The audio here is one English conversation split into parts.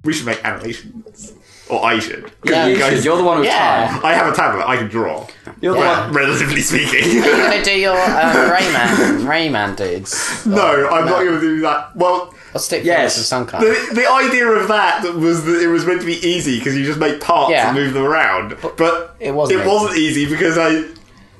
We should make animations. Or I should. Yeah, you're the one with time. I have a tablet, I can draw. You're the one. Relatively speaking. Are you going to do your Rayman dudes? No, I'm not going to do that. Well... Or stick figures of some kind. The idea of that was that it was meant to be easy because you just make parts and move them around. But it wasn't easy because if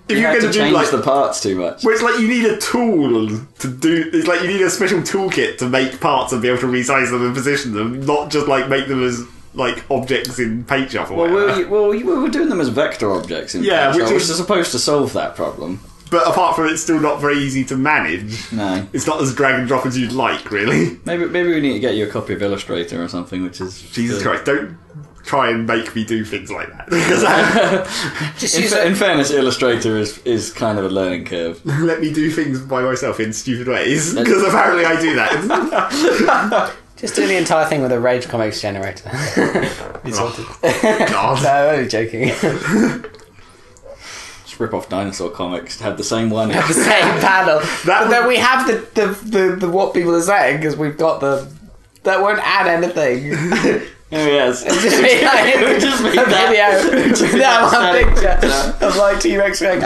you're going to change the parts too much. Well, it's like you need a tool to do. It's like you need a special toolkit to make parts and be able to resize them and position them, not just like make them as like objects in PaintShop or whatever. We were doing them as vector objects in PaintShop, which is supposed to solve that problem. But apart from it, it's still not very easy to manage. No. It's not as drag and drop as you'd like, really. Maybe we need to get you a copy of Illustrator or something, which is... Jesus Christ, don't try and make me do things like that. Because in fairness, Illustrator is kind of a learning curve. Let me do things by myself in stupid ways, because apparently I do that. Just do the entire thing with a Rage Comics generator. Be sorted. God. No, I'm only joking. Rip off dinosaur comics, have the same one, have the same panel. But then we have the what people are saying because we've got that won't add anything. Oh yes, it would just be that one picture of like T-Rex going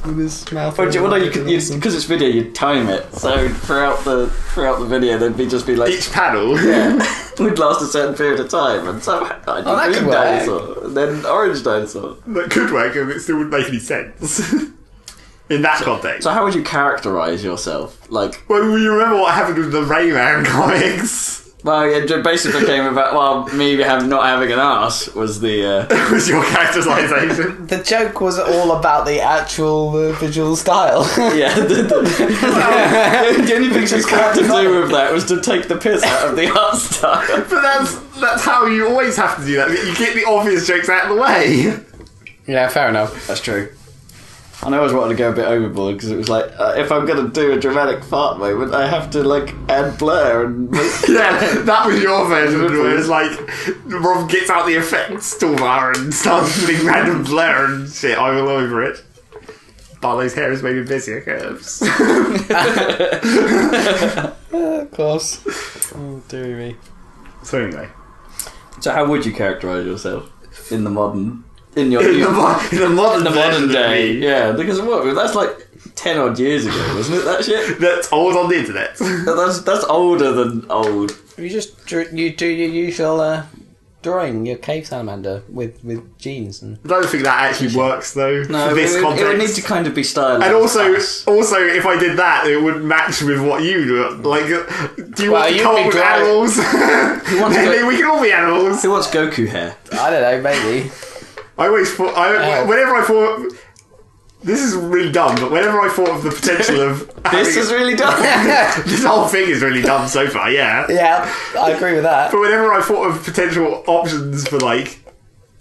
with his mouth. But because it's video, you time it. So throughout the video, there'd just be like each panel, would last a certain period of time, and so that could work. Dinosaur, and then orange dinosaur. That could work, and it still wouldn't make any sense. In that context. So how would you characterise yourself? Like, well, you remember what happened with the Rayman comics? Well, it basically became about, me not having an arse was the... was your characterisation. The joke was all about the actual visual style. Yeah. The only thing she's got to do with that was to take the piss out of the art style. But that's how you always have to do that. You get the obvious jokes out of the way. Yeah, fair enough. That's true. And I always wanted to go a bit overboard because it was like, if I'm going to do a dramatic fart moment, I have to like add blur and... Yeah, that was your version where it's like Rob gets out the effects toolbar and starts putting random blur and shit all over it. Barlow's hair is made of Bezier curves. Of course. Oh, dear me. So anyway. So how would you characterise yourself in the modern... In the modern day, yeah, because that's like 10 odd years ago, wasn't it? That shit. That's old on the internet. That's older than old. You just do your usual drawing, your cave salamander with jeans and. I don't think that actually works though. No, for this context. It would need to kind of be stylized. And also, if I did that, it would match with what you do. Like, do you want to come up with animals? Maybe we can all be animals. Who wants Goku hair? I don't know, maybe. I always thought, whenever I thought, this is really dumb, but whenever I thought of the potential of... This is really dumb. This whole thing is really dumb so far, yeah. Yeah, I agree with that. But whenever I thought of potential options for, like,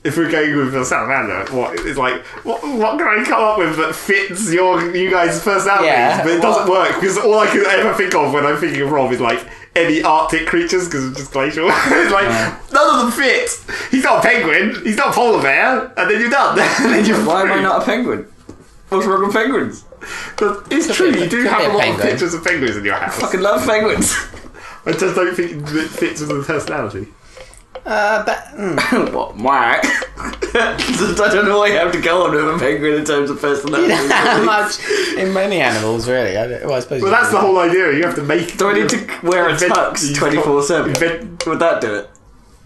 if we're going with a salamander, what can I come up with that fits you guys' personalities? Yeah, but it doesn't work, because all I can ever think of when I'm thinking of Rob is, like, any Arctic creatures, because it's just glacial. It's like, none of them fit. He's not a penguin, he's not a polar bear, and then you're done. Why am I not a penguin? What's wrong with penguins? But it's true, you do have a lot of pictures of penguins in your house. I fucking love penguins. I just don't think it fits with the personality. What? Whack? I don't know why you have to go on with a penguin in terms of personality. How much in many animals, really? I suppose. Well, that's the whole idea. You have to make. Do I need to wear a tux 24/7? Would that do it?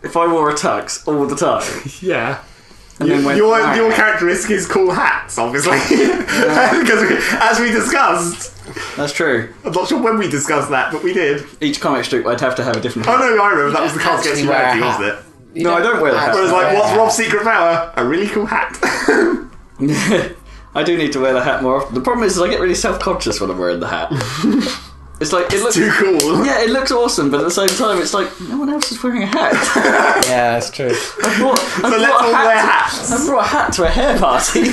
If I wore a tux all the time? Yeah. And then your characteristic is cool hats, obviously, because as we discussed. That's true. I'm not sure when we discussed that, but we did. Each comic strip, I'd have to have a different hat. Oh no, I remember. That was the Cards Against Humanity, wasn't it? No, I don't wear the hat. Whereas, like, what's Rob's secret power? A really cool hat. I do need to wear the hat more often. The problem is I get really self-conscious when I'm wearing the hat. It's like, it looks too cool. Yeah, it looks awesome, but at the same time, it's like, no one else is wearing a hat. Yeah, that's true. Let's all wear hats. I brought a hat to a hair party.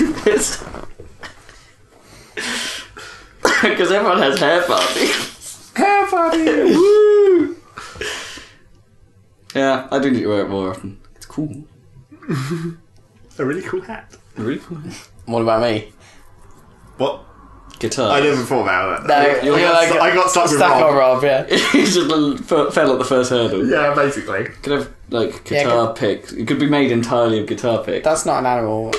Because everyone has hair parties. Hair party! Woo! Yeah, I do need to wear it more often. It's cool. A really cool hat. A really cool hat. What about me? What? guitar. I never thought about No, that. I got stuck with on Rob. Rob, yeah. He just fell at the first hurdle. Yeah, basically. Could have like guitar pick. It could be made entirely of guitar pick. That's not an animal.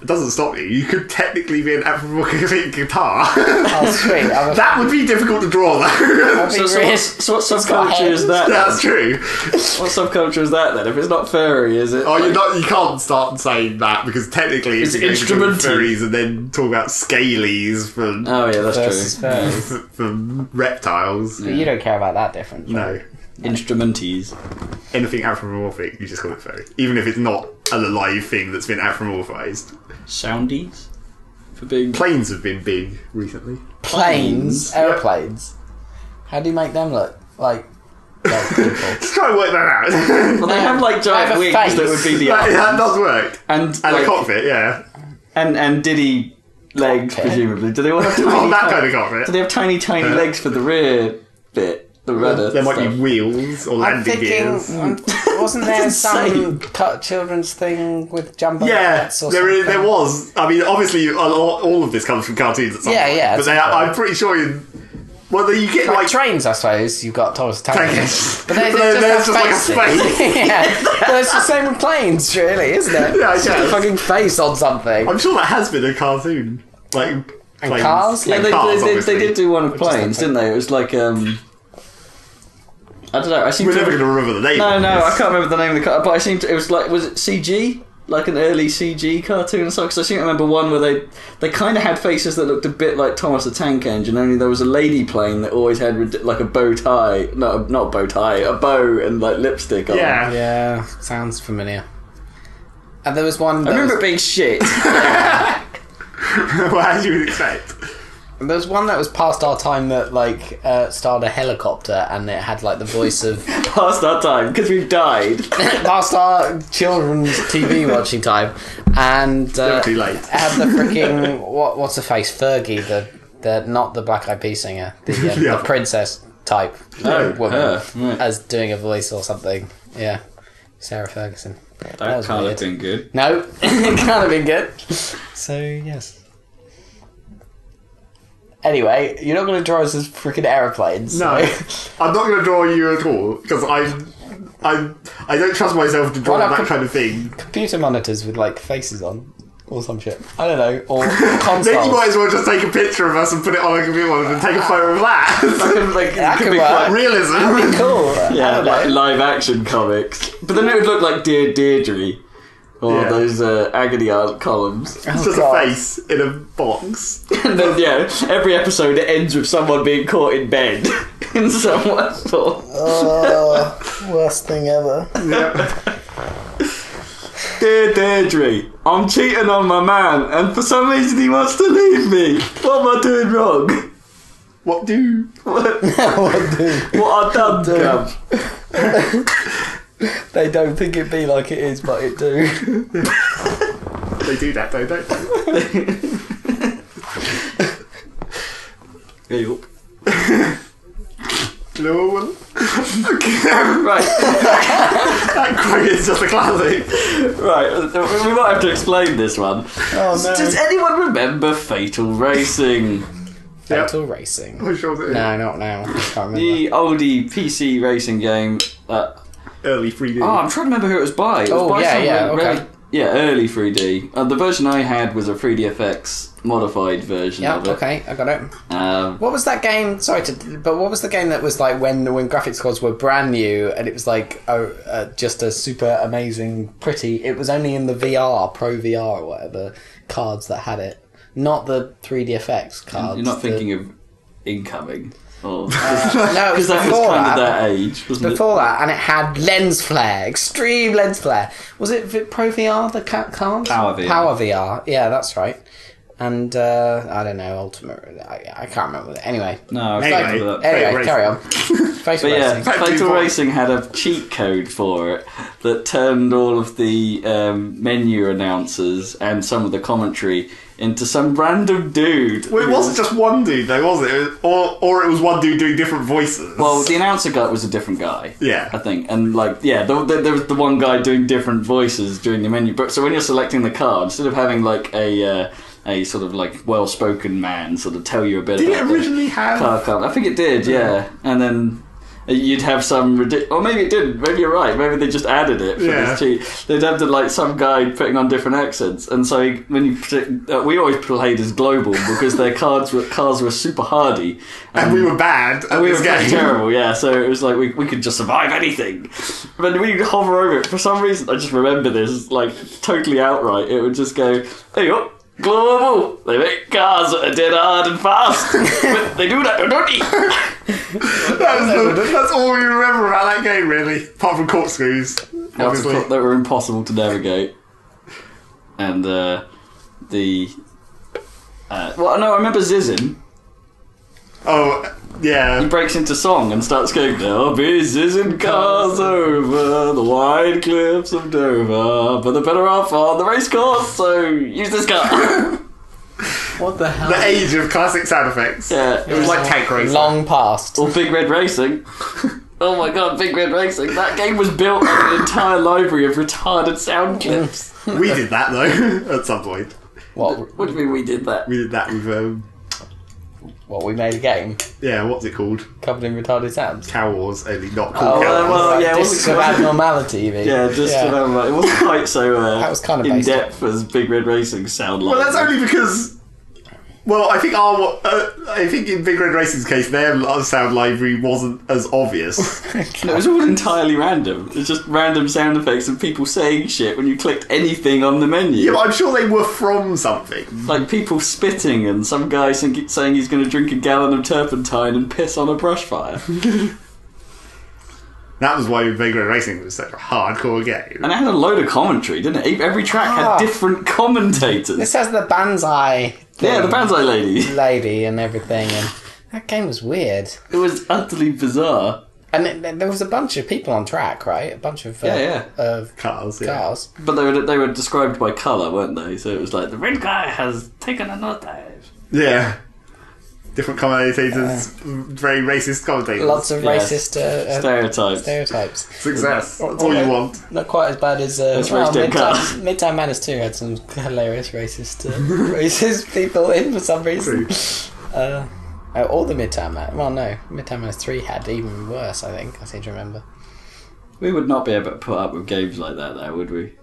It doesn't stop you. You could technically be an anthropomorphic guitar. Oh, sweet. That would be difficult to draw, though. So what subculture is that? That's true. What subculture is that then? If it's not furry, is it? Oh, you can't start saying that because technically It's if you're going to instrumental. furries and then talk about scalies from Oh yeah, that's Versus true. furs. from reptiles. But you don't care about that difference. No. Instrumenties. Anything anthropomorphic, you just call it furry. Even if it's not a live thing that's been anthropomorphized. Soundies? For being... Planes have been big recently. Planes, Planes? aeroplanes. How do you make them look like people? Just try and work that out. Well, they have like They have giant a wings face. that would be the that arms. does work. And And like, a cockpit, yeah. and diddy legs, Cockpit? presumably. Do they all have tiny... Oh, that kind of Do cockpit. they have tiny legs for the rear bit? The rudder There might stuff? be wheels or I'm landing thinking, gears. wasn't there That's some insane. children's thing with jumbo Yeah, jets or there something? was. I mean, obviously, all of this comes from cartoons at some Yeah, point. yeah, But at some point. I'm pretty sure well, you get Like like trains, I suppose. You've got Thomas the Tank Tankers. But there's There's just like a faces. space. Yeah, well, it's the same with planes, really, isn't it? Yeah, I It's just a guess. fucking face on something. I'm sure that has been a cartoon. Like planes. cars? Yeah, And they, cars, they obviously. did do one of Which is planes, the didn't they? It was like I don't know. I seem We're to never going to remember the name. No, of no, this. I can't remember the name of the car. But I seem to. It was like, was it CG? Like an early CG cartoon or something? Because I seem to remember one where they kind of had faces that looked a bit like Thomas the Tank Engine. Only there was a lady plane that always had like a bow tie, not a bow tie, a bow and like lipstick on. Yeah. Yeah, sounds familiar. And there was one. I remember it being shit. Well, as you would expect. There was one that was past our time that like starred a helicopter, and it had like the voice of Past our time because we've died. past our children's TV watching time, and Never too late. it had the freaking what's her face, Fergie, the not the Black Eyed Peas singer, Yeah. the princess type woman, her, right. as doing a voice or something. Yeah, Sarah Ferguson. That was can't weird. have been good. No, it can't have been good. So yes. Anyway, you're not going to draw us as freaking aeroplanes. No, so- I'm not going to draw you at all because I don't trust myself to draw Why not that kind of thing. computer monitors with like faces on or some shit. I don't know. Or consoles. Then you might as well just take a picture of us and put it on a computer monitor and take a photo of that. That could be work. quite Realism. Cool. Yeah, I don't like know. live action comics. But then it would look like Dear Deirdre. Or Yeah. those agony aunt columns. It's just God. a face in a box. And then, yeah, every episode it ends with someone being caught in bed in some form. Worst thing ever. Dear Deirdre, I'm cheating on my man, and for some reason he wants to leave me. What am I doing wrong? What do? What I done, Gab? They don't think it be like it is, but it do. They do that though, don't they? Yup. No. Right, That quote is just a classic. right. We might have to explain this one. Oh no. Does anyone remember Fatal Racing? Fatal Racing. I'm sure that No, not now. I can't remember. The oldie PC racing game. early 3D. I'm trying to remember who it was by. It was Oh, by yeah, someone yeah, okay. really- yeah, early 3D. The version I had was a 3DFX modified version Yeah, of it. okay, I got it. What was that game? Sorry but what was the game that was like when graphics cards were brand new and it was like just a super amazing, pretty? It was only in the VR, Pro VR or whatever cards that had it, not the 3DFX cards. You're not thinking of Incoming? Or No, it was because that was before kind that. of that age, wasn't Before that, and it had lens flare, extreme lens flare. Was it Pro VR, the card? Power VR. Power VR, yeah, that's right. And, I don't know, Ultimate, I can't remember. Anyway, it? No, I was Anyway. thinking of that. anyway, carry on. Fatal But yeah, Racing. Fatal Point. Racing had a cheat code for it that turned all of the menu announcers and some of the commentary into some random dude. Well, it wasn't just one dude though, was it? Or it was one dude doing different voices. Well, the announcer guy was a different guy. Yeah. I think. And, like, yeah, there was the one guy doing different voices during the menu. But so when you're selecting the card, instead of having, like, a a sort of like well-spoken man sort of tell you a bit Did about it originally have... car club. I think it did, yeah. And then you'd have some or maybe it didn't. Maybe you're right. Maybe they just added it for this cheat. They'd have like some guy putting on different accents, and so when we always played as global because their cars were super hardy, and we were bad, and we were terrible. Yeah, so it was like we could just survive anything. But we'd hover over it for some reason. I just remember this like totally outright. It would just go, "There you go. Global, they make cars that are dead hard and fast, but they do that, don't they?" That's all we remember about that game, really, apart from corkscrews. Obviously, that were impossible to navigate. And well, no, I remember Zizzin. Oh, yeah. He breaks into song and starts going, "There'll be zizzing cars over the wide cliffs of Dover, but they're better off on the race course, so use this car." What the hell? The age of classic sound effects. Yeah. It was like Tank Racer. Long past. Or Big Red Racing. Oh my god, Big Red Racing. That game was built on an entire library of retarded sound clips. We did that, though, at some point. What do you mean we did that? We did that with... What, we made a game? Yeah, what's it called? Covered in retarded sounds? Cow Wars, only not called Cow Wars. Well, yeah, Discs of abnormality, you mean? Yeah, just it wasn't quite so that was kind of in depth as Big Red Racing sound like. Well, that's only because... Well, I think in Big Red Racing's case, their sound library wasn't as obvious. No, it was all entirely random. It's just random sound effects of people saying shit when you clicked anything on the menu. Yeah, but I'm sure they were from something. Like people spitting and some guy saying he's going to drink a gallon of turpentine and piss on a brush fire. That was why Big Red Racing was such a hardcore game. And it had a load of commentary, didn't it? Every track had different commentators. This has the Banzai thing. Yeah, the Banzai lady and everything, and that game was weird. It was utterly bizarre. And there was a bunch of people on track, right? A bunch of cars. But they were described by colour, weren't they? So it was like, the red guy has taken a nosedive. Yeah. Different commentators, very racist commentators. Lots of racist stereotypes. Success. That's all you want. Not quite as bad as Midtime Madness 2 had some hilarious racist people in for some reason. All the Midtime Madness. Well, no, Midtime Madness 3 had even worse. I seem to remember. We would not be able to put up with games like that, though, would we?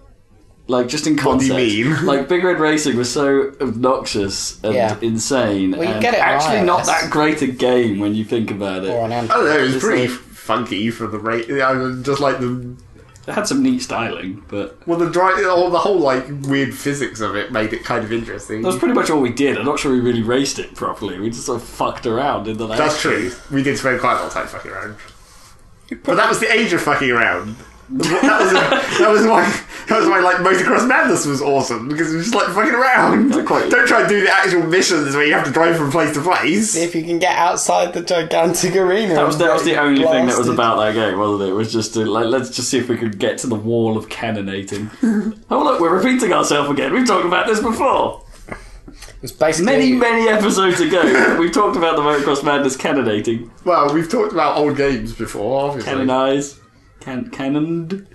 Like, just in concept. What do you mean? Like, Big Red Racing was so obnoxious and insane. Well, you and get it actually right, not that great a game when you think about it. Or on I don't know, it was pretty funky for the rate. Just like the... It had some neat styling, but... Well, the whole, like, weird physics of it made it kind of interesting. That was pretty much all we did. I'm not sure we really raced it properly. We just sort of fucked around in the last... That's true. We did spend quite a lot of time fucking around. But that was the age of fucking around. That was why like Motocross Madness was awesome, because it was just like fucking around. Don't try and do the actual missions where you have to drive from place to place. See if you can get outside the gigantic arena. That was the only thing that was about that game, wasn't it? It was just let's just see if we could get to the wall of cannonating. Oh look, we're repeating ourselves again. We've talked about this before. It was basically many episodes ago. We've talked about the Motocross Madness cannonating. Well, we've talked about old games before, obviously. Canonized. Cannoning.